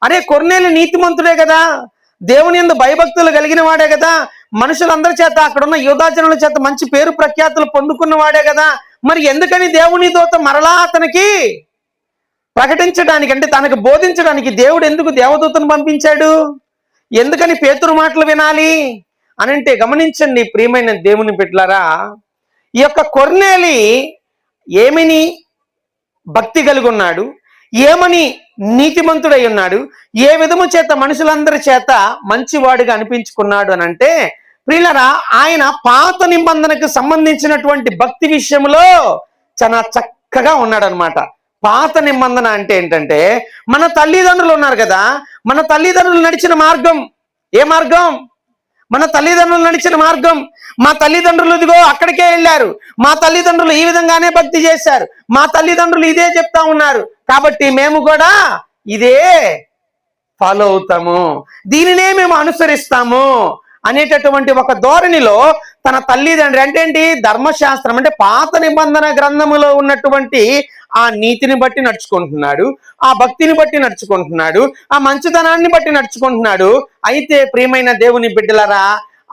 అరే కొర్నేలి నీతిమంతుడే కదా, దేవుని యందు భయభక్తులు కలిగిన వాడే కదా, మనుషులందరి చేత అక్కడున్న యూదాజనుల చేత మంచి పేరు ప్రఖ్యాతులు పొందుకున్న వాడే కదా, మరి ఎందుకని దేవుని దూత మరలా అతనికి ప్రకటించడానికి అంటే తనకు బోధించడానికి దేవుడు ఎందుకు దేవదూతను పంపించాడు? ఎందుకని పేతురు మాటలు వినాలి అని అంటే గమనించండి ప్రియమైన దేవుని బిడ్డలారా, ఈ యొక్క కొర్నేలి ఏమిని భక్తి కలిగి ఉన్నాడు, ఏమని నీతిమంతుడై ఉన్నాడు, ఏ విధము చేత మనుషులందరి చేత మంచివాడిగా అనిపించుకున్నాడు అని అంటే ప్రియులరా, ఆయన పాత నిబంధనకు సంబంధించినటువంటి భక్తి విషయంలో చాలా చక్కగా ఉన్నాడు అనమాట. పాత నిబంధన అంటే ఏంటంటే మన తల్లిదండ్రులు ఉన్నారు కదా, మన తల్లిదండ్రులు నడిచిన మార్గం ఏ మార్గం? మన తల్లిదండ్రులు నడిచిన మార్గం. మా తల్లిదండ్రులు ఇదిగో అక్కడికే వెళ్ళారు, మా తల్లిదండ్రులు ఈ విధంగానే భక్తి చేశారు, మా తల్లిదండ్రులు ఇదే చెప్తా ఉన్నారు, కాబట్టి మేము కూడా ఇదే ఫాలో అవుతాము, దీనినే మేము అనుసరిస్తాము అనేటటువంటి ఒక ధోరణిలో తన తల్లిదండ్రి అంటే ఏంటి, ధర్మశాస్త్రం అంటే పాత నిబంధన గ్రంథములో ఉన్నటువంటి ఆ నీతిని బట్టి నడుచుకుంటున్నాడు, ఆ భక్తిని బట్టి నడుచుకుంటున్నాడు, ఆ మంచితనాన్ని బట్టి నడుచుకుంటున్నాడు. అయితే ప్రియమైన దేవుని బిడ్డలారా,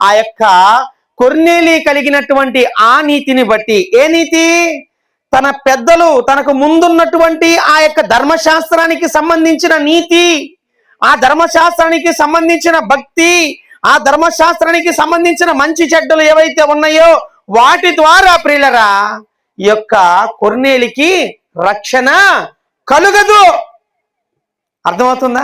ఆ యొక్క కొర్నేలి కలిగినటువంటి ఆ నీతిని బట్టి, ఏ నీతి? తన పెద్దలు తనకు ముందున్నటువంటి ఆ యొక్క ధర్మశాస్త్రానికి సంబంధించిన నీతి, ఆ ధర్మశాస్త్రానికి సంబంధించిన భక్తి, ఆ ధర్మశాస్త్రానికి సంబంధించిన మంచి చెడ్డలు ఏవైతే ఉన్నాయో వాటి ద్వారా ప్రియులరా ఈ యొక్క కొర్నేలికి రక్షణ కలుగదు. అర్థమవుతుందా?